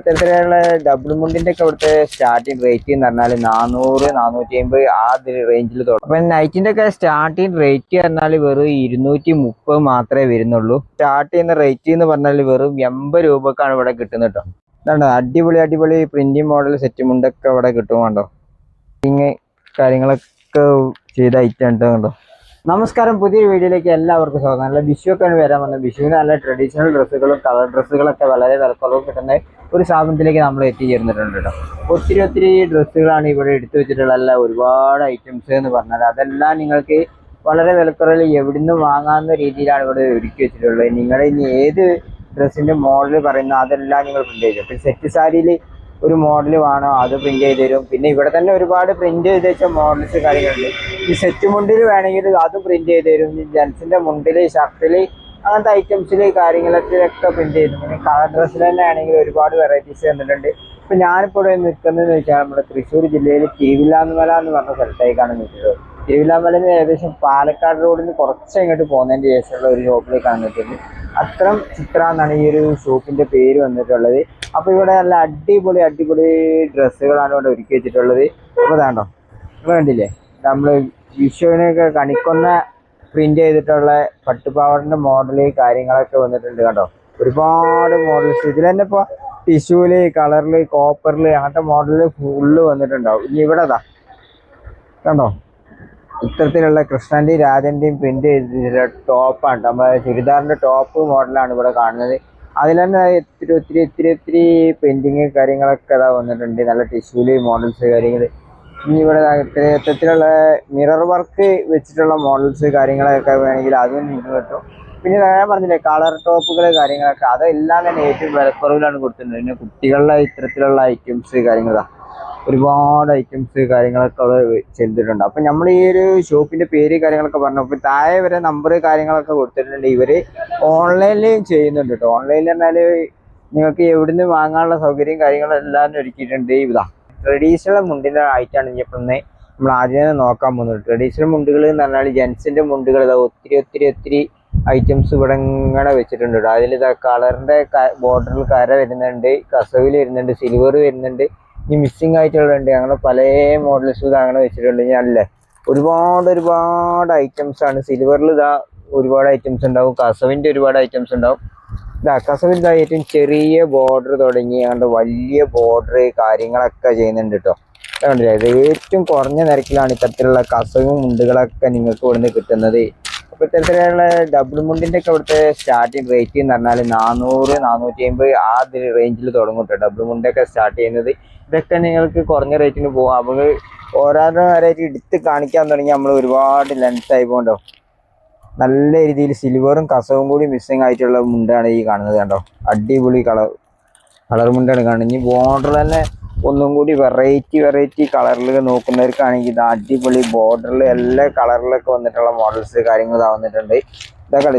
ഇത്തരത്തിലുള്ള ഡബിൾ മുണ്ടിന്റെ ഒക്കെ ഇവിടുത്തെ സ്റ്റാർട്ടിങ് റേറ്റ് എന്ന് പറഞ്ഞാൽ 400-450 ആ റേഞ്ചിൽ തുടങ്ങും. അപ്പൊ നൈറ്റിന്റെ ഒക്കെ സ്റ്റാർട്ടിങ് റേറ്റ് പറഞ്ഞാൽ വെറും 230 മാത്രമേ വരുന്നുള്ളൂ. സ്റ്റാർട്ട് ചെയ്യുന്ന റേറ്റ് എന്ന് പറഞ്ഞാൽ വെറും 80 രൂപക്കാണ് ഇവിടെ കിട്ടുന്നത് കേട്ടോ. ഇതാണ്ടോ അടിപൊളി അടിപൊളി പ്രിന്റിംഗ് മോഡൽ സെറ്റ് മുണ്ടൊക്കെ ഇവിടെ കിട്ടും കണ്ടോ. കാര്യങ്ങളൊക്കെ ചെയ്ത ഐറ്റം കണ്ടോ. നമസ്കാരം, പുതിയ വീഡിയോയിലേക്ക് എല്ലാവർക്കും സ്വാഗതം. നല്ല വിഷുവൊക്കെയാണ് വരാൻ വന്നത്. വിഷുവിന് നല്ല ട്രഡീഷണൽ ഡ്രസ്സുകളും കളർ ഡ്രസ്സുകളൊക്കെ വളരെ വിലക്കുറവ് കിട്ടുന്ന ഒരു സ്ഥാപനത്തിലേക്ക് നമ്മൾ എത്തിച്ചേർന്നിട്ടുണ്ട് കേട്ടോ. ഒത്തിരി ഡ്രസ്സുകളാണ് ഇവിടെ എടുത്തു വെച്ചിട്ടുള്ള ഒരുപാട് ഐറ്റംസ് എന്ന് പറഞ്ഞാൽ അതെല്ലാം നിങ്ങൾക്ക് വളരെ വിലക്കുറവിൽ എവിടുന്ന് വാങ്ങാവുന്ന രീതിയിലാണ് ഇവിടെ ഒരുക്കി വെച്ചിട്ടുള്ളത്. നിങ്ങൾ ഇനി ഏത് ഡ്രസ്സിന്റെ മോഡൽ പറയുന്ന അതെല്ലാം നിങ്ങൾ പ്രിന്റ് ചെയ്തു. പിന്നെ സെറ്റ് സാരിയിൽ ഒരു മോഡൽ വേണോ അത് പ്രിന്റ് ചെയ്ത് തരും. പിന്നെ ഇവിടെ തന്നെ ഒരുപാട് പ്രിന്റ് ചെയ്ത് വെച്ച മോഡൽസ് കാര്യങ്ങളുണ്ട്. ഈ സെറ്റ് മുണ്ടിൽ വേണമെങ്കിൽ അതും പ്രിന്റ് ചെയ്ത് തരും. ജെൻസിന്റെ മുണ്ടില് ഷർട്ടില് അങ്ങനത്തെ ഐറ്റംസിൽ കാര്യങ്ങളൊക്കെ പ്രിന്റ് ചെയ്തു. പിന്നെ കളർ ഡ്രസ്സിൽ തന്നെ ആണെങ്കിൽ ഒരുപാട് വെറൈറ്റീസ് വന്നിട്ടുണ്ട്. ഇപ്പൊ ഞാനിപ്പോൾ ഇവിടെ നിൽക്കുന്നതെന്ന് വെച്ചാൽ നമ്മുടെ തൃശ്ശൂർ ജില്ലയിൽ തിരുവില്ലാമല എന്ന് പറഞ്ഞ സ്ഥലത്തേക്കാണ് നിൽക്കുന്നത്. തിരുവില്ലാമലയിൽ നിന്ന് ഏകദേശം പാലക്കാട് റോഡിൽ നിന്ന് കുറച്ച് ഇങ്ങോട്ട് പോകുന്നതിന്റെ ശേഷമുള്ള ഒരു ഷോപ്പിലേക്കാണ് നിൽക്കുന്നത്. അത്രം ചിത്ര എന്നാണ് ഈ ഒരു ഷോപ്പിന്റെ പേര് വന്നിട്ടുള്ളത്. അപ്പൊ ഇവിടെ നല്ല അടിപൊളി ഡ്രസ്സുകളാണ് ഇവിടെ ഒരുക്കി വെച്ചിട്ടുള്ളത്. അപ്പൊ ഇതാണ്ടോ നിങ്ങൾ കണ്ടില്ലേ, നമ്മള് വിഷുവിനൊക്കെ കണിക്കൊന്ന പ്രിന്റ് ചെയ്തിട്ടുള്ള പട്ടുപാവാടന്റെ മോഡല് കാര്യങ്ങളൊക്കെ വന്നിട്ടുണ്ട് കണ്ടോ. ഒരുപാട് മോഡൽസ് ഇതിൽ തന്നെ ഇപ്പൊ ടിഷ്യൂല്, കളറില്, കോപ്പറില് അങ്ങനത്തെ മോഡല് ഫുള്ള് വന്നിട്ടുണ്ടാവും. ഇനി ഇവിടെ കണ്ടോ ഇത്തരത്തിലുള്ള കൃഷ്ണന്റെയും രാജന്റെയും പ്രിന്റ് ചെയ്തിട്ടുള്ള ടോപ്പാണ്. നമ്മളെ ചുരിദാറിന്റെ ടോപ്പ് മോഡലാണ് ഇവിടെ കാണുന്നത്. അതിൽ തന്നെ ഒത്തിരി പെയിന്റിങ് കാര്യങ്ങളൊക്കെ വന്നിട്ടുണ്ട്. നല്ല ടിഷ്യൂല് മോഡൽസ് കാര്യങ്ങൾ. ഇനി ഇവിടെ ഇത്തരത്തിലുള്ള മിറർ വർക്ക് വെച്ചിട്ടുള്ള മോഡൽസ് കാര്യങ്ങളൊക്കെ വേണമെങ്കിൽ അതും നിങ്ങൾക്ക് കിട്ടും. പിന്നെ ഞാൻ പറഞ്ഞില്ലേ കളർ ടോപ്പുകൾ കാര്യങ്ങളൊക്കെ അതെല്ലാം തന്നെ ഏറ്റവും വിലക്കുറവിലാണ് കൊടുത്തിട്ടുണ്ട്. പിന്നെ കുട്ടികളുടെ ഇത്തരത്തിലുള്ള ഐറ്റംസ് കാര്യങ്ങളാണ് ഒരുപാട് ഐറ്റംസ് കാര്യങ്ങളൊക്കെ അവിടെ ചെയ്തിട്ടുണ്ട്. അപ്പൊ നമ്മൾ ഈ ഒരു ഷോപ്പിന്റെ പേര് കാര്യങ്ങളൊക്കെ പറഞ്ഞു. അപ്പൊ താഴെ വരെ നമ്പർ കാര്യങ്ങളൊക്കെ കൊടുത്തിട്ടുണ്ട്. ഇവര് ഓൺലൈനിൽ ചെയ്യുന്നുണ്ട് കേട്ടോ. ഓൺലൈനിൽ പറഞ്ഞാല് നിങ്ങൾക്ക് എവിടുന്ന് വാങ്ങാനുള്ള സൗകര്യം കാര്യങ്ങളും എല്ലാം ഒരുക്കിയിട്ടുണ്ട്. ഇതാ ട്രഡീഷണൽ മുണ്ടിന്റെ ആയിട്ടാണ് ഇനിയിപ്പോൾ നമ്മൾ ആദ്യം നോക്കാൻ പോകുന്നത്. ട്രഡീഷണൽ മുണ്ടുകൾ എന്ന് പറഞ്ഞാൽ ജെൻസിന്റെ മുണ്ടുകൾ ഇതാ ഒത്തിരി ഐറ്റംസ് ഇവിടെ ഇങ്ങനെ വെച്ചിട്ടുണ്ട് കേട്ടോ. അതിൽ ഇതാ കളറിന്റെ ബോർഡറിൽ കര വരുന്നുണ്ട്, കസവിൽ വരുന്നുണ്ട്, സിൽവർ വരുന്നുണ്ട്, ഈ മിസ്സിങ് ആയിട്ടുള്ളുണ്ട്. അങ്ങനെ പല മോഡൽസ് അങ്ങനെ വെച്ചിട്ടുണ്ട്. അല്ലേ ഒരുപാട് ഐറ്റംസ് ആണ്. സിൽവറിൽ ഇതാ ഒരുപാട് ഐറ്റംസ് ഉണ്ടാവും, കസവിന്റെ ഒരുപാട് ഐറ്റംസ് ഉണ്ടാവും. ഇതാ കസവിൽ ഇതാ ഏറ്റവും ചെറിയ ബോർഡർ തുടങ്ങി അങ്ങോട്ട് വലിയ ബോർഡർ കാര്യങ്ങളൊക്കെ ചെയ്യുന്നുണ്ട് കേട്ടോ. കണ്ടില്ലേ, ഇത് ഏറ്റവും കുറഞ്ഞ നിരക്കിലാണ് ഇത്തരത്തിലുള്ള കസവും മുണ്ടുകളൊക്കെ നിങ്ങൾക്ക് ഇവിടുന്ന് കിട്ടുന്നത്. അപ്പൊ ഇത്തരത്തിലുള്ള ഡബിൾ മുണ്ടിന്റെ ഒക്കെ ഇവിടുത്തെ സ്റ്റാർട്ടിങ് റേറ്റ് എന്ന് പറഞ്ഞാൽ 400-450 ആ റേഞ്ചിൽ തുടങ്ങും കേട്ടോ. ഡബിൾ മുണ്ടൊക്കെ സ്റ്റാർട്ട് ചെയ്യുന്നത് ഇതൊക്കെ നിങ്ങൾക്ക് കുറഞ്ഞ റേറ്റിന് പോകാം. അപ്പോൾ ഓരോരോ റേറ്റ് എടുത്ത് കാണിക്കാൻ തുടങ്ങി നമ്മൾ ഒരുപാട് ലെങ്ത് ആയി പോകണ്ടോ. നല്ല രീതിയിൽ സിൽവറും കസവും കൂടി മിസ്സിങ് ആയിട്ടുള്ള മുണ്ടാണ് ഈ കാണുന്നത് കണ്ടോ. അടിപൊളി കളർ മുണ്ടാണ് കാണുന്നത്. ഇനി ബോർഡർ തന്നെ ഒന്നും കൂടി വെറൈറ്റി കളറിൽ നോക്കുന്നവർക്കാണെങ്കിൽ ഇത് അടിപൊളി ബോർഡറിൽ എല്ലാ കളറിലൊക്കെ വന്നിട്ടുള്ള മോഡൽസ് കാര്യങ്ങൾ വന്നിട്ടുണ്ട്.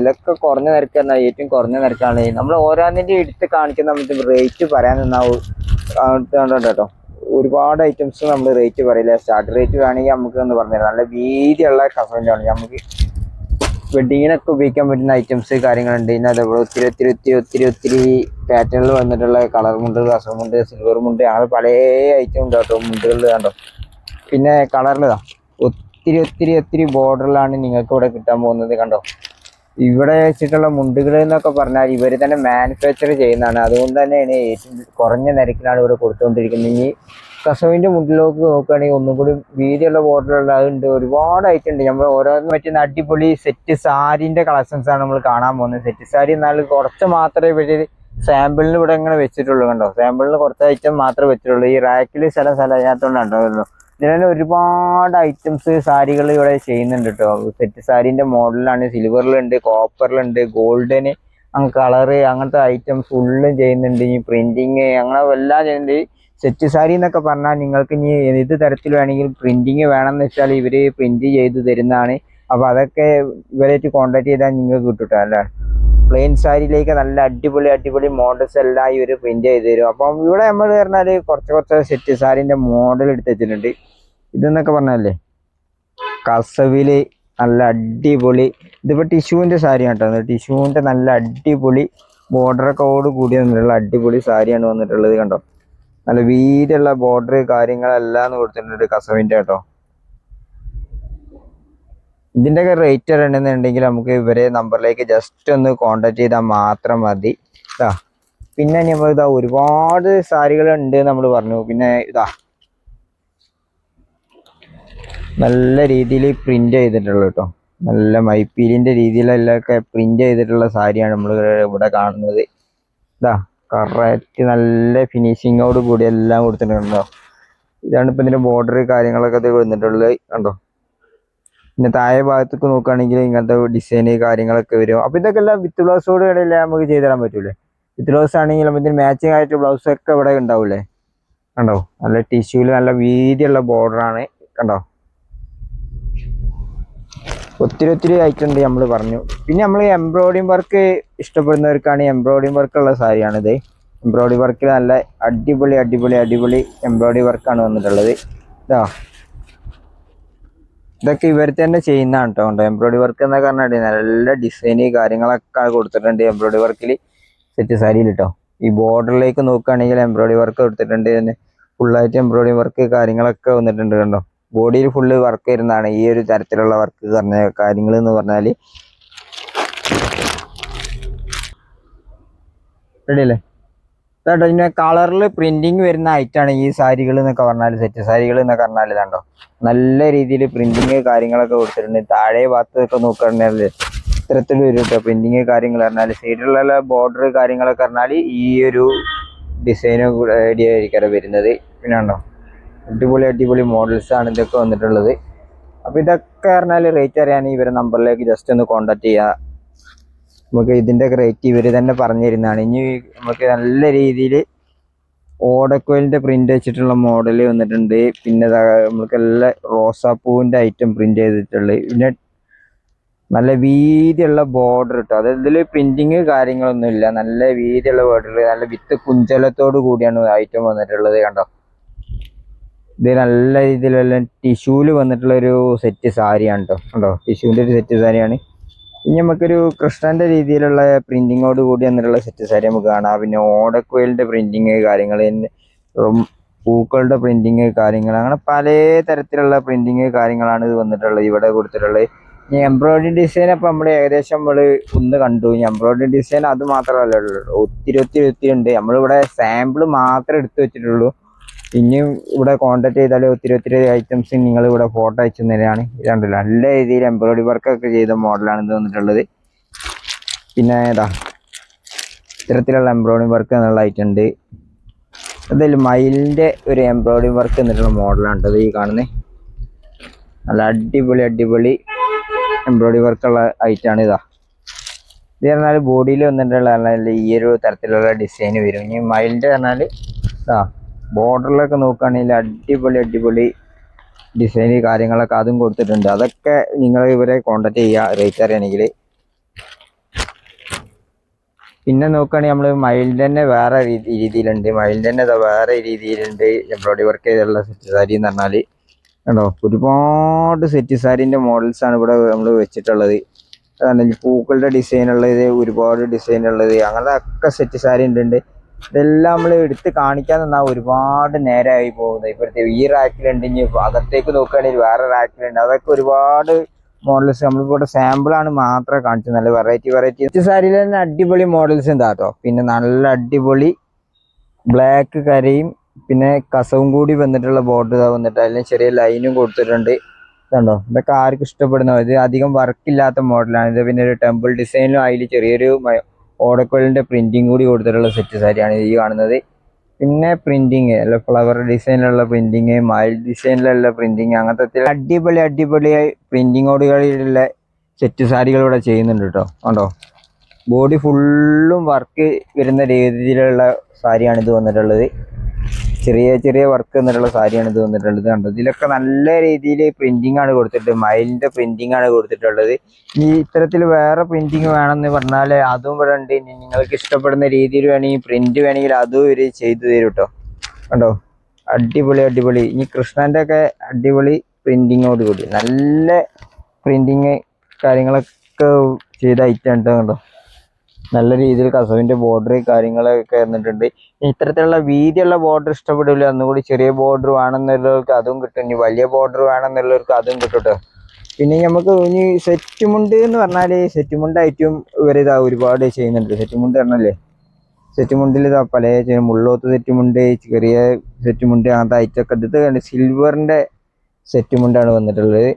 ഇതൊക്കെ കുറഞ്ഞ നിരക്ക് എന്നാൽ ഏറ്റവും കുറഞ്ഞ നിരക്കാണ്. നമ്മൾ ഓരോന്നിൻ്റെ എടുത്ത് കാണിക്കുന്ന നമുക്ക് റേറ്റ് പറയാൻ നിന്നാവും കേട്ടോ. ഒരുപാട് ഐറ്റംസ് നമ്മൾ റേറ്റ് പറയില്ല. സ്റ്റാർട്ട് റേറ്റ് വേണമെങ്കിൽ നമുക്ക് എന്ന് പറഞ്ഞുതരാം. നല്ല വീതിയുള്ള കസവിൻ്റെ ആണ് നമുക്ക് വെഡിങ്ങിനൊക്കെ ഉപയോഗിക്കാൻ പറ്റുന്ന ഐറ്റംസ് കാര്യങ്ങളുണ്ട്. പിന്നെ അതേപോലെ ഒത്തിരി പാറ്റേണിൽ വന്നിട്ടുള്ള കളർ മുണ്ട്, കസവ് മുണ്ട്, സിൽവർ മുണ്ട് അങ്ങനെ പല ഐറ്റം ഉണ്ട് കേട്ടോ മുണ്ടുകളിൽ കണ്ടോ. പിന്നെ കളറിലതാ ഒത്തിരി ബോർഡറിലാണ് നിങ്ങൾക്ക് ഇവിടെ കിട്ടാൻ പോകുന്നത് കണ്ടോ. ഇവിടെ വെച്ചിട്ടുള്ള മുണ്ടുകൾ എന്നൊക്കെ പറഞ്ഞാൽ ഇവർ തന്നെ മാനുഫാക്ചർ ചെയ്യുന്നതാണ്. അതുകൊണ്ട് തന്നെയാണ് ഏറ്റവും കുറഞ്ഞ നിരക്കിലാണ് ഇവിടെ കൊടുത്തുകൊണ്ടിരിക്കുന്നത്. ഇനി കസവിന്റെ മുണ്ടിലേക്ക് നോക്കുകയാണെങ്കിൽ ഒന്നും കൂടി വീതിയുള്ള ബോർഡറുള്ള അതുണ്ട്. ഒരുപാട് ഐറ്റം ഉണ്ട്. നമ്മൾ ഓരോന്നും പറ്റുന്ന അടിപൊളി സെറ്റ് സാരിന്റെ കളക്ഷൻസ് ആണ് നമ്മൾ കാണാൻ പോകുന്നത്. സെറ്റ് സാരി എന്നാൽ കുറച്ച് മാത്രമേ ഇവര് സാമ്പിളിന് ഇവിടെ ഇങ്ങനെ വെച്ചിട്ടുള്ളൂ കണ്ടോ. സാമ്പിളിന് കുറച്ച് ഐറ്റം മാത്രമേ വെച്ചിട്ടുള്ളൂ. ഈ റാക്കിൽ സ്ഥലം അതിനകത്തോണ്ടാണല്ലോ. ഇതിന് ഒരുപാട് ഐറ്റംസ് സാരികൾ ഇവിടെ ചെയ്യുന്നുണ്ട് കേട്ടോ. സെറ്റ് സാരിന്റെ മോഡലാണ്. സിൽവറിലുണ്ട്, കോപ്പറിലുണ്ട്, ഗോൾഡന് അങ്ങനെ കളറ് അങ്ങനത്തെ ഐറ്റം ഫുള്ളും ചെയ്യുന്നുണ്ട്. ഈ പ്രിന്റിങ് അങ്ങനെ എല്ലാം ചെയ്യുന്നുണ്ട്. സെറ്റ് സാരി എന്നൊക്കെ പറഞ്ഞാൽ നിങ്ങൾക്ക് ഇനി ഏത് തരത്തിൽ വേണമെങ്കിൽ പ്രിന്റിങ് വേണമെന്ന് വെച്ചാൽ ഇവര് പ്രിന്റ് ചെയ്ത് തരുന്നതാണ്. അപ്പൊ അതൊക്കെ ഇവരായിട്ട് കോണ്ടാക്ട് ചെയ്താൽ നിങ്ങൾക്ക് കിട്ടും അല്ലേ. പ്ലെയിൻ സാരിയിലേക്ക് നല്ല അടിപൊളി മോഡൽസ് എല്ലാം ഇവര് പ്രിന്റ് ചെയ്ത് തരും. അപ്പം ഇവിടെ നമ്മൾ പറഞ്ഞാല് കുറച്ച് സെറ്റ് സാരിന്റെ മോഡൽ എടുത്ത് വെച്ചിട്ടുണ്ട്. ഇതെന്നൊക്കെ പറഞ്ഞല്ലേ കസവില് നല്ല അടിപൊളി. ഇതിപ്പോ ടിഷ്യൂവിന്റെ സാരി കേട്ടോ. ടിഷ്യൂവിന്റെ നല്ല അടിപൊളി ബോർഡറൊക്കെ കൂടി വന്നിട്ടുള്ള അടിപൊളി സാരിയാണ് വന്നിട്ടുള്ളത്. കണ്ടോ, നല്ല വീതിയുള്ള ബോർഡർ കാര്യങ്ങളെല്ലാം കൊടുത്തിട്ടുണ്ട് കസവിന്റെ കേട്ടോ. ഇതിന്റെയൊക്കെ റേറ്റ് അറിയണമെന്നുണ്ടെങ്കിൽ നമുക്ക് ഇവരെ നമ്പറിലേക്ക് ജസ്റ്റ് ഒന്ന് കോണ്ടാക്ട് ചെയ്താൽ മാത്രം മതി. പിന്നെ നമ്മൾ ഇതാ ഒരുപാട് സാരികൾ ഉണ്ട് നമ്മൾ പറഞ്ഞു. പിന്നെ ഇതാ നല്ല രീതിയിൽ പ്രിന്റ് ചെയ്തിട്ടുള്ള കേട്ടോ, നല്ല മൈപ്പീലിന്റെ രീതിയിലെല്ലാം പ്രിന്റ് ചെയ്തിട്ടുള്ള സാരിയാണ് നമ്മൾ ഇവിടെ കാണുന്നത്. ഇതാ കറക്റ്റ് നല്ല ഫിനിഷിങ്ങോട് കൂടി എല്ലാം കൊടുത്തിട്ടുണ്ടോ. ഇതാണ് ഇപ്പൊ ഇതിന്റെ ബോർഡർ കാര്യങ്ങളൊക്കെ ഇത് വന്നിട്ടുള്ളത് കണ്ടോ. പിന്നെ താഴെ ഭാഗത്തേക്ക് നോക്കുകയാണെങ്കിൽ ഇങ്ങനത്തെ ഡിസൈന് കാര്യങ്ങളൊക്കെ വരും. അപ്പൊ ഇതൊക്കെ എല്ലാം വിത്ത് ബ്ലൗസോട് ഇടയിൽ നമുക്ക് ചെയ്ത് തരാൻ പറ്റൂലേ. വിത്ത് ബ്ലൗസ് ആണെങ്കിലും ഇതിന് മാച്ചിങ് ആയിട്ട് ബ്ലൗസ് ഒക്കെ ഇവിടെ ഉണ്ടാവൂലേ. കണ്ടോ, നല്ല ടിഷ്യൂല് നല്ല വീതിയുള്ള ബോർഡറാണ് കണ്ടോ. ഒത്തിരി ഐറ്റം ഉണ്ട് നമ്മൾ പറഞ്ഞു. പിന്നെ നമ്മൾ എംബ്രോയിഡിങ് വർക്ക് ഇഷ്ടപ്പെടുന്നവർക്കാണ് എംബ്രോയിഡിങ് വർക്കുള്ള സാരിയാണിത്. എംബ്രോയിഡറി വർക്കിൽ നല്ല അടിപൊളി എംബ്രോയിഡറി വർക്കാണ് വന്നിട്ടുള്ളത്. ഇതൊക്കെ ഇവർ തന്നെ ചെയ്യുന്നതാണ് കേട്ടോ. എംബ്രോയിഡറി വർക്ക് എന്നൊക്കെ പറഞ്ഞാൽ നല്ല ഡിസൈന് കാര്യങ്ങളൊക്കെ കൊടുത്തിട്ടുണ്ട് എംബ്രോയിഡറി വർക്കിൽ സെറ്റ് സാരിയിൽ കേട്ടോ. ഈ ബോർഡറിലേക്ക് നോക്കുകയാണെങ്കിൽ എംബ്രോയിഡറി വർക്ക് കൊടുത്തിട്ടുണ്ട്. തന്നെ ഫുള്ളായിട്ട് എംബ്രോയിഡറി വർക്ക് കാര്യങ്ങളൊക്കെ വന്നിട്ടുണ്ട് കണ്ടോ. ബോഡിയിൽ ഫുള്ള് വർക്ക് വരുന്നതാണ് ഈ ഒരു തരത്തിലുള്ള വർക്ക് പറഞ്ഞ കാര്യങ്ങൾ എന്ന് പറഞ്ഞാല്. റെഡി അല്ലേ കേട്ടോ. പിന്നെ കളറിൽ പ്രിന്റിങ് വരുന്ന ഐറ്റാണ് ഈ സാരികൾ എന്നൊക്കെ പറഞ്ഞാൽ, സെറ്റ് സാരികൾ എന്നൊക്കെ പറഞ്ഞാൽ കണ്ടോ. നല്ല രീതിയിൽ പ്രിന്റിങ് കാര്യങ്ങളൊക്കെ കൊടുത്തിട്ടുണ്ട്. താഴെ ഭാഗത്തൊക്കെ നോക്കുകയാണെങ്കിൽ ഇത്തരത്തിൽ വരും കേട്ടോ പ്രിന്റിങ് കാര്യങ്ങൾ പറഞ്ഞാൽ. സൈഡിലുള്ള ബോർഡർ കാര്യങ്ങളൊക്കെ പറഞ്ഞാൽ ഈ ഒരു ഡിസൈന് ഐഡിയ ആയിരിക്കും വരുന്നത്. പിന്നെ കണ്ടോ അടിപൊളി മോഡൽസ് ആണ് ഇതൊക്കെ വന്നിട്ടുള്ളത്. അപ്പൊ ഇതൊക്കെ പറഞ്ഞാൽ റേറ്റ് അറിയാൻ ഇവരെ നമ്പറിലേക്ക് ജസ്റ്റ് ഒന്ന് കോണ്ടാക്ട് ചെയ്യുക. നമുക്ക് ഇതിന്റെ റേറ്റ് ഇവര് തന്നെ പറഞ്ഞു തരുന്നതാണ്. ഇനി നമുക്ക് നല്ല രീതിയിൽ ഓടക്കോലിന്റെ പ്രിന്റ് വെച്ചിട്ടുള്ള മോഡൽ വന്നിട്ടുണ്ട്. പിന്നെ നമുക്ക് എല്ലാ റോസാപ്പൂവിന്റെ ഐറ്റം പ്രിന്റ് ചെയ്തിട്ടുള്ളത്. പിന്നെ നല്ല വീതിയുള്ള ബോർഡർ കിട്ടും. അതായത് ഇതിൽ പ്രിന്റിങ് കാര്യങ്ങളൊന്നും ഇല്ല. നല്ല വീതിയുള്ള ബോർഡർ, നല്ല വിത്ത് കുഞ്ചലത്തോട് കൂടിയാണ് ഐറ്റം വന്നിട്ടുള്ളത് കണ്ടോ. ഇത് നല്ല രീതിയിലുള്ള ടിഷ്യൂല് വന്നിട്ടുള്ള ഒരു സെറ്റ് സാരിയാണ് കേട്ടോ കണ്ടോ. ടിഷ്യൂവിന്റെ ഒരു സെറ്റ് സാരിയാണ്. ഇനി നമുക്കൊരു കൃഷ്ണന്റെ രീതിയിലുള്ള പ്രിന്റിങ്ങോട് കൂടി വന്നിട്ടുള്ള സെറ്റ് സാരി നമുക്ക് കാണാം. പിന്നെ ഓടക്കുവലിന്റെ പ്രിന്റിങ് കാര്യങ്ങൾ, പൂക്കളുടെ പ്രിന്റിങ് കാര്യങ്ങൾ, അങ്ങനെ പല തരത്തിലുള്ള പ്രിന്റിങ് കാര്യങ്ങളാണ് ഇത് വന്നിട്ടുള്ളത് ഇവിടെ കൊടുത്തിട്ടുള്ളത്. ഇനി എംബ്രോയിഡറി ഡിസൈൻ അപ്പൊ നമ്മൾ ഏകദേശം ഒന്ന് കണ്ടു. ഇനി എംബ്രോയിഡറി ഡിസൈൻ അത് മാത്രമല്ല ഉള്ളൂ, ഒത്തിരി ഉണ്ട്. നമ്മളിവിടെ സാമ്പിൾ മാത്രമേ എടുത്തു വെച്ചിട്ടുള്ളൂ. ഇനിയും ഇവിടെ കോണ്ടാക്ട് ചെയ്താൽ ഒത്തിരി ഐറ്റംസ് നിങ്ങൾ ഇവിടെ ഫോട്ടോ അയച്ചു തന്നെയാണ്. ഇതുണ്ടല്ലോ നല്ല രീതിയിൽ എംബ്രോയിഡറി വർക്കൊക്കെ ചെയ്ത മോഡലാണ് ഇത് വന്നിട്ടുള്ളത്. പിന്നെ ഏതാ ഇത്തരത്തിലുള്ള എംബ്രോയിഡറി വർക്ക് എന്നുള്ള ഐറ്റം ഉണ്ട്. അതിൽ മയിലിന്റെ ഒരു എംബ്രോയിഡറി വർക്ക് എന്നിട്ടുള്ള മോഡലാണ് കേട്ടത് ഈ കാണുന്നത്. നല്ല അടിപൊളി എംബ്രോയിഡറി വർക്കുള്ള ഐറ്റാണ് ഇതാ. ഇത് പറഞ്ഞാൽ ബോഡിയിൽ വന്നിട്ടുള്ള ഈ ഒരു തരത്തിലുള്ള ഡിസൈൻ വരും. ഇനി മയിലിന്റെ പറഞ്ഞാൽ ബോർഡറിലൊക്കെ നോക്കുകയാണെങ്കിൽ അടിപൊളി ഡിസൈന് കാര്യങ്ങളൊക്കെ അതും കൊടുത്തിട്ടുണ്ട്. അതൊക്കെ നിങ്ങൾ ഇവരെ കോണ്ടാക്ട് ചെയ്യുക റേറ്റ് അറിയണമെങ്കിൽ. പിന്നെ നോക്കുകയാണെങ്കിൽ നമ്മൾ മയിലിൻ്റെ തന്നെ വേറെ രീതിയിലുണ്ട്. മയിലിൻ്റെ തന്നെ വേറെ രീതിയിലുണ്ട് എംബ്രോയിഡറി വർക്ക് ചെയ്തുള്ള സെറ്റ് സാരി എന്ന് പറഞ്ഞാൽ കണ്ടോ. ഒരുപാട് സെറ്റ് സാരിൻ്റെ മോഡൽസാണ് ഇവിടെ നമ്മൾ വെച്ചിട്ടുള്ളത്. പൂക്കളുടെ ഡിസൈൻ ഉള്ളത്, ഒരുപാട് ഡിസൈൻ ഉള്ളത്, അങ്ങനെ ഒക്കെ സെറ്റ് സാരി ഉണ്ട്. ഇതെല്ലാം നമ്മൾ എടുത്ത് കാണിക്കാൻ നിന്നാൽ ഒരുപാട് നേരമായി പോകുന്നത്. ഇപ്പോഴത്തെ ഈ റാക്കിലുണ്ട്. ഇനി അകത്തേക്ക് നോക്കുകയാണെങ്കിൽ വേറെ റാക്കിലുണ്ട്. അതൊക്കെ ഒരുപാട് മോഡൽസ് നമ്മളിവിടെ സാമ്പിളാണ് മാത്രമേ കാണിച്ചത്. നല്ല വെറൈറ്റി സാരിയിൽ തന്നെ അടിപൊളി മോഡൽസ് എന്താ കേട്ടോ. പിന്നെ നല്ല അടിപൊളി ബ്ലാക്ക് കരയും പിന്നെ കസവും കൂടി വന്നിട്ടുള്ള ബോർഡർ വന്നിട്ട് അതിൽ ചെറിയ ലൈനും കൊടുത്തിട്ടുണ്ട് കണ്ടോ. ഇതൊക്കെ ആർക്കും ഇഷ്ടപ്പെടുന്ന, ഇത് അധികം വർക്കില്ലാത്ത മോഡലാണ് ഇത്. പിന്നെ ഒരു ടെമ്പിൾ ഡിസൈനിലും അതിൽ ചെറിയൊരു ഓടക്കോലിന്റെ പ്രിന്റിങ് കൂടി കൊടുത്തിട്ടുള്ള സെറ്റ് സാരിയാണ് ഈ കാണുന്നത്. പിന്നെ പ്രിന്റിങ് അല്ല ഫ്ലവർ ഡിസൈനിലുള്ള പ്രിന്റിങ്, മയിൽ ഡിസൈനിലുള്ള പ്രിന്റിങ്, അങ്ങനത്തെ അടിപൊളി പ്രിന്റിങ്ങോടുകളിലുള്ള സെറ്റ് സാരികൾ ഇവിടെ ചെയ്യുന്നുണ്ട് കേട്ടോ കണ്ടോ. ബോഡി ഫുള്ളും വർക്ക് വരുന്ന രീതിയിലുള്ള സാരിയാണ് ഇത് വന്നിട്ടുള്ളത്. ചെറിയ വർക്ക് എന്നിട്ടുള്ള സാരിയാണ് ഇത് വന്നിട്ടുള്ളത് കണ്ടോ. ഇതിലൊക്കെ നല്ല രീതിയിൽ പ്രിന്റിംഗ് ആണ് കൊടുത്തിട്ട്, മയിലിന്റെ പ്രിന്റിംഗ് ആണ് കൊടുത്തിട്ടുള്ളത്. ഈ ഇത്തരത്തിൽ വേറെ പ്രിന്റിങ് വേണമെന്ന് പറഞ്ഞാൽ അതും ഇവിടെ ഉണ്ട്. ഇനി നിങ്ങൾക്ക് ഇഷ്ടപ്പെടുന്ന രീതിയിൽ വേണമെങ്കിൽ പ്രിന്റ് വേണമെങ്കിൽ അതും ഇവര് ചെയ്തു തരും കേട്ടോ കണ്ടോ. അടിപൊളി. ഇനി കൃഷ്ണന്റെ ഒക്കെ അടിപൊളി പ്രിന്റിങ്ങോട് കൂടി നല്ല പ്രിന്റിങ് കാര്യങ്ങളൊക്കെ ചെയ്ത ഐറ്റം ഉണ്ട് കണ്ടോ. നല്ല രീതിയിൽ കസവിന്റെ ബോർഡർ കാര്യങ്ങളൊക്കെ വന്നിട്ടുണ്ട്. ഇത്തരത്തിലുള്ള വീതിയുള്ള ബോർഡർ ഇഷ്ടപ്പെടില്ല, ഒന്നുകൂടി ചെറിയ ബോർഡർ വേണമെന്നുള്ളവർക്ക് അതും കിട്ടും, ഇനി വലിയ ബോർഡർ വേണമെന്നുള്ളവർക്ക് അതും കിട്ടും കേട്ടോ. പിന്നെ നമുക്ക് ഇനി സെറ്റ് മുണ്ട് എന്ന് പറഞ്ഞാൽ സെറ്റ് മുണ്ടായിട്ടും ഇവരിതാ ഒരുപാട് ചെയ്യുന്നുണ്ട്. സെറ്റ് മുണ്ട് പറഞ്ഞല്ലേ, സെറ്റ് മുണ്ടിൽ ഇതാ പല മുള്ളോത്ത് സെറ്റ് മുണ്ട്, ചെറിയ സെറ്റ് മുണ്ട്, അങ്ങനത്തെ ഐറ്റമൊക്കെ. ഇത് സിൽവറിന്റെ സെറ്റ് മുണ്ടാണ് വന്നിട്ടുള്ളത്.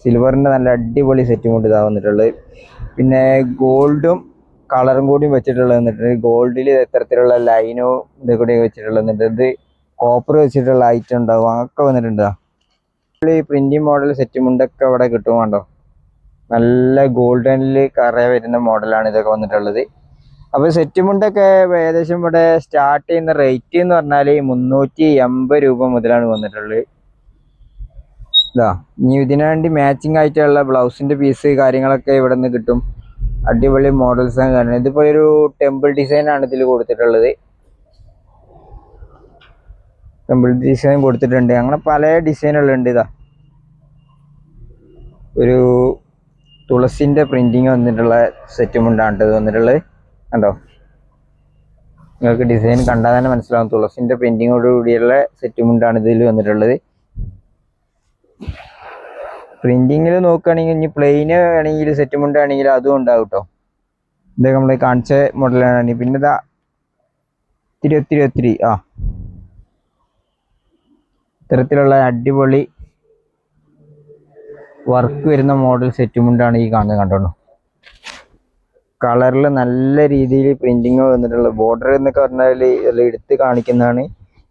സിൽവറിന്റെ നല്ല അടിപൊളി സെറ്റ് മുണ്ട് ഇതാ വന്നിട്ടുള്ളത്. പിന്നെ ഗോൾഡും കളറും കൂടി വെച്ചിട്ടുള്ളത് വന്നിട്ടുണ്ട്. ഗോൾഡിൽ ഇത്തരത്തിലുള്ള ലൈനോ ഇതൊക്കെ വെച്ചിട്ടുള്ളത് വന്നിട്ടുണ്ട്. ഇത് കോപ്പർ വെച്ചിട്ടുള്ള ഐറ്റം ഉണ്ടാവും, അതൊക്കെ വന്നിട്ടുണ്ട്. പ്രിന്റിങ് മോഡൽ സെറ്റ് മുണ്ടൊക്കെ ഇവിടെ കിട്ടും കണ്ടോ. നല്ല ഗോൾഡനിൽ കറ വരുന്ന മോഡലാണ് ഇതൊക്കെ വന്നിട്ടുള്ളത്. അപ്പോൾ സെറ്റ് മുണ്ടൊക്കെ ഏകദേശം ഇവിടെ സ്റ്റാർട്ട് ചെയ്യുന്ന റേറ്റ് എന്ന് പറഞ്ഞാൽ 380 രൂപ മുതലാണ് വന്നിട്ടുള്ളത്. ഇതാ ഇനി ഇതിനു വേണ്ടി മാച്ചിങ് ആയിട്ടുള്ള ബ്ലൗസിന്റെ പീസ് കാര്യങ്ങളൊക്കെ ഇവിടെ നിന്ന് കിട്ടും. അടിപൊളി മോഡൽസ് ആണ് കാണുന്നത്. ഇതിപ്പോ ഒരു ടെമ്പിൾ ഡിസൈൻ ആണ് ഇതിൽ കൊടുത്തിട്ടുള്ളത്. ടെമ്പിൾ ഡിസൈൻ കൊടുത്തിട്ടുണ്ട്, അങ്ങനെ പല ഡിസൈനുകളുണ്ട്. ഇതാ ഒരു തുളസിന്റെ പ്രിന്റിങ് വന്നിട്ടുള്ള സെറ്റ് മുണ്ടാണ് ഇത് വന്നിട്ടുള്ളത് കണ്ടോ. നിങ്ങൾക്ക് ഡിസൈൻ കണ്ടാൽ തന്നെ മനസ്സിലാവും, തുളസിന്റെ പ്രിന്റിങ്ങോട് കൂടിയുള്ള സെറ്റ് മുണ്ടാണ് ഇതിൽ വന്നിട്ടുള്ളത്. പ്രിന്റിങ്ങിൽ നോക്കുകയാണെങ്കിൽ ഇനി പ്ലെയിന് ആണെങ്കിൽ സെറ്റ് മുണ്ട് ആണെങ്കിൽ അതും ഉണ്ടാവും കേട്ടോ. ഇത് നമ്മൾ കാണിച്ച മോഡലാണ്. പിന്നെ ഇതാ ഒത്തിരി ഇത്തരത്തിലുള്ള അടിപൊളി വർക്ക് വരുന്ന മോഡൽ സെറ്റ് മുണ്ടാണ് ഈ കാണുന്നത് കണ്ടോളൂ. കളറിൽ നല്ല രീതിയിൽ പ്രിന്റിങ് വന്നിട്ടുള്ള ബോർഡർ എന്നൊക്കെ പറഞ്ഞാൽ എടുത്ത് കാണിക്കുന്നതാണ്.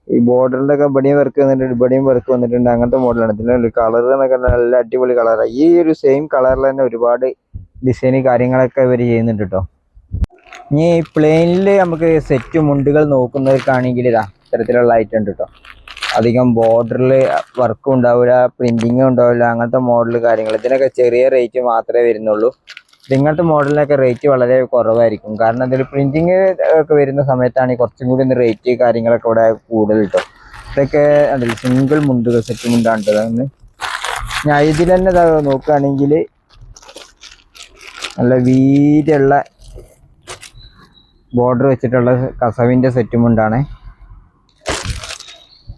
ഈ ബോർഡറിന്റെ ഒക്കെ ഇവിടെയും വർക്ക് വന്നിട്ടുണ്ട്, ഇവിടെയും വർക്ക് വന്നിട്ടുണ്ട്, അങ്ങനത്തെ മോഡലാണ്. ഇതിനുള്ള കളർ എന്നൊക്കെ നല്ല അടിപൊളി കളറാണ്. ഈ ഒരു സെയിം കളറിൽ തന്നെ ഒരുപാട് ഡിസൈൻ കാര്യങ്ങളൊക്കെ ഇവർ ചെയ്യുന്നുണ്ട് കേട്ടോ. ഇനി പ്ലെയിനിൽ നമുക്ക് സെറ്റ് മുണ്ടുകൾ നോക്കുന്നവർക്കാണെങ്കിൽ ഇതാ ഇത്തരത്തിലുള്ള ഐറ്റം ഉണ്ട് കേട്ടോ. അധികം ബോർഡറിൽ വർക്കും ഉണ്ടാവില്ല, പ്രിന്റിങ്ങും ഉണ്ടാവില്ല, അങ്ങനത്തെ മോഡൽ കാര്യങ്ങൾ. ഇതിനൊക്കെ ചെറിയ റേറ്റ് മാത്രമേ വരുന്നുള്ളൂ. ഇങ്ങനത്തെ മോഡലിനൊക്കെ റേറ്റ് വളരെ കുറവായിരിക്കും. കാരണം ഇതിൽ പ്രിന്റിങ് ഒക്കെ വരുന്ന സമയത്താണ് കുറച്ചും കൂടി ഒന്ന് റേറ്റ് കാര്യങ്ങളൊക്കെ ഇവിടെ കൂടുതൽ കിട്ടും. ഇതൊക്കെ അതിൽ സിംഗിൾ മുണ്ടുകൾ സെറ്റ് മുണ്ടാണ് കേട്ടോ. ഞാൻ ഇതിൽ തന്നെ നോക്കുകയാണെങ്കിൽ നല്ല വീതിയുള്ള ബോർഡർ വെച്ചിട്ടുള്ള കസവിൻ്റെ സെറ്റ് മുണ്ടാണ്.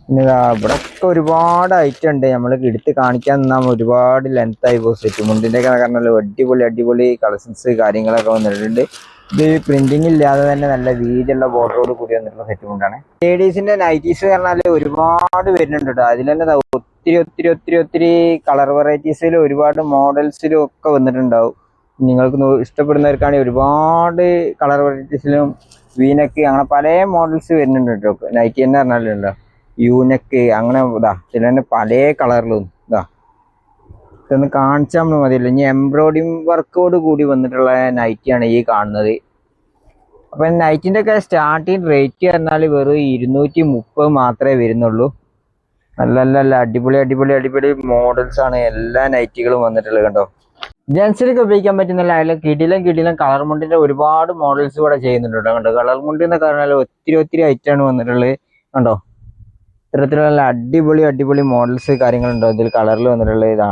പിന്നെ ഇവിടെ ഒക്കെ ഒരുപാട് ഐറ്റം ഉണ്ട്, നമ്മൾ എടുത്ത് കാണിക്കാൻ നിന്നാൽ ഒരുപാട് ലെങ്ത് ആയി പോകും. സെറ്റ് മുണ്ടിൻ്റെ ഒക്കെ പറഞ്ഞാൽ അടിപൊളി കളക്ഷൻസ് കാര്യങ്ങളൊക്കെ വന്നിട്ടുണ്ട്. ഇത് പ്രിന്റിങ് ഇല്ലാതെ തന്നെ നല്ല വീതിയുള്ള ബോർഡറോട് കൂടി വന്നിട്ടുള്ള സെറ്റ് മുണ്ടാണ്. ലേഡീസിന്റെ നൈറ്റീസ് പറഞ്ഞാൽ ഒരുപാട് വരുന്നുണ്ട് കേട്ടോ. അതിൽ തന്നെ ഒത്തിരി കളർ വെറൈറ്റീസിലും ഒരുപാട് മോഡൽസിലും ഒക്കെ വന്നിട്ടുണ്ടാവും. നിങ്ങൾക്ക് ഇഷ്ടപ്പെടുന്നവർക്കാണെങ്കിൽ ഒരുപാട് കളർ വെറൈറ്റീസിലും വീനക്ക് അങ്ങനെ പല മോഡൽസ് വരുന്നുണ്ട് കേട്ടോ. നൈറ്റി തന്നെ പറഞ്ഞാലുണ്ടോ, യൂനെക്ക് അങ്ങനെ ഇതിൽ തന്നെ പല കളറിലും ഇതൊന്ന് കാണിച്ചാൽ നമ്മൾ മതിയല്ലോ. ഇനി എംബ്രോയിഡിങ് വർക്കോട് കൂടി വന്നിട്ടുള്ള നൈറ്റിയാണ് ഈ കാണുന്നത്. അപ്പം നൈറ്റിൻ്റെ ഒക്കെ സ്റ്റാർട്ടിങ് റേറ്റ് പറഞ്ഞാൽ വെറും 230 മാത്രമേ വരുന്നുള്ളൂ. നല്ല അടിപൊളി മോഡൽസ് ആണ് എല്ലാ നൈറ്റികളും വന്നിട്ടുള്ളത് കണ്ടോ. ജെൻസിനൊക്കെ ഉപയോഗിക്കാൻ പറ്റുന്ന അതിൽ കിടിലം കളർ മുണ്ടിന്റെ ഒരുപാട് മോഡൽസ് ഇവിടെ ചെയ്യുന്നുണ്ട് കേട്ടോ. കണ്ടോ കളർ മുണ്ട് എന്നൊക്കെ പറഞ്ഞാൽ ഒത്തിരി ഐറ്റമാണ് വന്നിട്ടുള്ളത് കണ്ടോ. ഇത്തരത്തിലുള്ള അടിപൊളി മോഡൽസ് കാര്യങ്ങളുണ്ടോ ഇതിൽ കളറിൽ വന്നിട്ടുള്ളത്. ഇതാ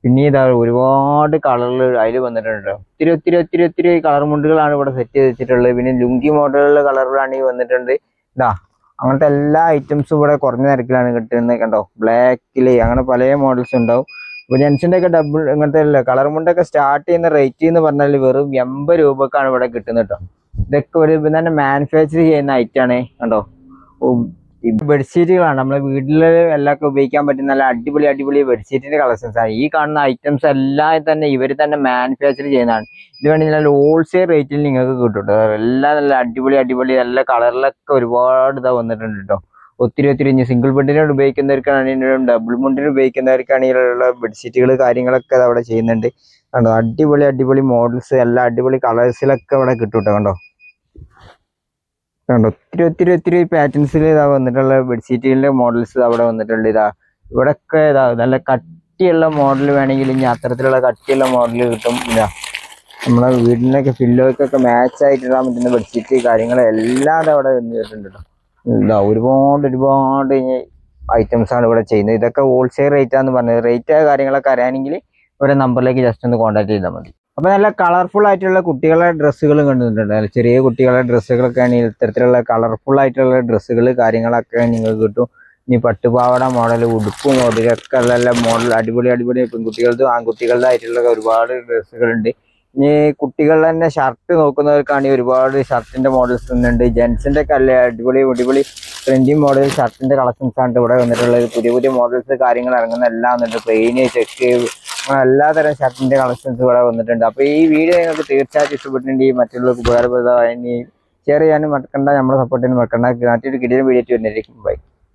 പിന്നെ ഇതാ ഒരുപാട് കളറിൽ അതിൽ വന്നിട്ടുണ്ട്. ഒത്തിരി കളർ മുണ്ടുകളാണ് ഇവിടെ സെറ്റ് ചെയ്ത് വെച്ചിട്ടുള്ളത്. പിന്നെ ലുങ്കി മോഡലുള്ള കളറിലാണ് ഈ വന്നിട്ടുണ്ട്. ഇതാ അങ്ങനത്തെ എല്ലാ ഐറ്റംസും ഇവിടെ കുറഞ്ഞ നിരക്കിലാണ് കിട്ടുന്നത് കണ്ടോ. ബ്ലാക്കില് അങ്ങനെ പല മോഡൽസ് ഉണ്ടാവും. ഇപ്പോൾ ജെൻസിൻ്റെ ഒക്കെ ഡബിൾ ഇങ്ങനത്തെ കളർ മുണ്ടൊക്കെ സ്റ്റാർട്ട് ചെയ്യുന്ന റേറ്റ് എന്ന് പറഞ്ഞാൽ വെറും 80 രൂപക്കാണ് ഇവിടെ കിട്ടുന്നത് കേട്ടോ. ഇതൊക്കെ ഒരു തന്നെ മാനുഫാക്ചർ ചെയ്യുന്ന ഐറ്റാണ് കണ്ടോ. ബെഡ്ഷീറ്റുകളാണ് നമ്മളെ വീട്ടിൽ എല്ലാം ഉപയോഗിക്കാൻ പറ്റുന്ന നല്ല അടിപൊളി ബെഡ്ഷീറ്റിന്റെ കളക്ഷൻസ് ആണ്. ഈ കാണുന്ന ഐറ്റംസ് എല്ലാം തന്നെ ഇവർ തന്നെ മാനുഫാക്ചർ ചെയ്യുന്നതാണ്. ഇത് വേണമെങ്കിൽ നല്ല ഹോൾസെയിൽ റേറ്റിൽ നിങ്ങൾക്ക് കിട്ടും കേട്ടോ. എല്ലാം നല്ല അടിപൊളി നല്ല കളറിലൊക്കെ ഒരുപാട് ഇതാ വന്നിട്ടുണ്ട് കേട്ടോ. ഒത്തിരി ഇനി സിംഗിൾ ബെഡിനോട് ഉപയോഗിക്കുന്നവർക്കാണെങ്കിലും ഡബിൾ മുണ്ടിന് ഉപയോഗിക്കുന്നവർക്കാണെങ്കിലുള്ള ബെഡ്ഷീറ്റുകൾ കാര്യങ്ങളൊക്കെ അവിടെ ചെയ്യുന്നുണ്ട് കണ്ടോ. അടിപൊളി മോഡൽസ് എല്ലാ അടിപൊളി കളേഴ്സിലൊക്കെ ഇവിടെ കിട്ടും കേട്ടോ കണ്ടോ. കണ്ടോ ഒത്തിരി പാറ്റേൺസിൽ ഇതാ വന്നിട്ടുള്ള ബെഡ്ഷീറ്റിന്റെ മോഡൽസ് അവിടെ വന്നിട്ടുണ്ട്. ഇവിടെയൊക്കെ നല്ല കട്ടിയുള്ള മോഡൽ വേണമെങ്കിൽ ഇനി അത്തരത്തിലുള്ള കട്ടിയുള്ള മോഡൽ കിട്ടും. നമ്മളെ വീടിനൊക്കെ പില്ലോയ്ക്കൊക്കെ മാച്ച് ആയിട്ടിടാൻ പറ്റുന്ന ബെഡ്ഷീറ്റ് കാര്യങ്ങളെല്ലാം അവിടെ വന്നിട്ടുണ്ട് കേട്ടോ. ഒരുപാട് ഐറ്റംസ് ആണ് ഇവിടെ ചെയ്യുന്നത്. ഇതൊക്കെ ഹോൾസെയിൽ റേറ്റ് ആണെന്ന് പറഞ്ഞത്. റേറ്റ് കാര്യങ്ങളൊക്കെ അറിയാനെങ്കിൽ ഒരു നമ്പറിലേക്ക് ജസ്റ്റ് ഒന്ന് കോൺടാക്ട് ചെയ്താൽ മതി. അപ്പൊ നല്ല കളർഫുൾ ആയിട്ടുള്ള കുട്ടികളുടെ ഡ്രസ്സുകളും കണ്ടുവന്നിട്ടുണ്ട്. ചെറിയ കുട്ടികളുടെ ഡ്രസ്സുകളൊക്കെ ആണെങ്കിൽ ഇത്തരത്തിലുള്ള കളർഫുൾ ആയിട്ടുള്ള ഡ്രസ്സുകൾ കാര്യങ്ങളൊക്കെ നിങ്ങൾക്ക് കിട്ടും. ഇനി പട്ടുപാവാട മോഡൽ, ഉടുപ്പ് മോഡൽ ഒക്കെ നല്ല മോഡൽ അടിപൊളി അടിപൊളി പെൺകുട്ടികളുടെ ആൺകുട്ടികളുടെ ആയിട്ടുള്ള ഒരുപാട് ഡ്രസ്സുകളുണ്ട്. ഇനി കുട്ടികൾ തന്നെ ഷർട്ട് നോക്കുന്നവർക്കാണെങ്കിൽ ഒരുപാട് ഷർട്ടിന്റെ മോഡൽസ് ഉണ്ട്. ജെൻസിന്റെ ഒക്കെ അല്ലേ അടിപൊളി അടിപൊളി ട്രെൻഡിങ് മോഡൽ ഷർട്ടിന്റെ കളക്ഷൻസ് ആണ് ഇവിടെ വന്നിട്ടുള്ളത്. പുതിയ പുതിയ മോഡൽസ് കാര്യങ്ങൾ ഇറങ്ങുന്ന എല്ലാം വന്നിട്ടുണ്ട്. പ്ലെയിന്, ചെക്ക്, എല്ലാതരം ഷർട്ടിന്റെ കളക്ഷൻസ് ഇവിടെ വന്നിട്ടുണ്ട്. അപ്പൊ ഈ വീഡിയോ നിങ്ങൾക്ക് തീർച്ചയായിട്ടും ഇഷ്ടപ്പെട്ടിട്ടുണ്ടെങ്കിൽ മറ്റുള്ളവർക്ക് ഉപകാരപ്രദമായി ഷെയർ ചെയ്യാനും മറക്കണ്ട. നമ്മളെ സപ്പോർട്ട് ചെയ്യാനും മറക്കണ്ട. മറ്റൊരു കിടിലൻ വീഡിയോ വരുന്നതായിരിക്കും. ബൈ.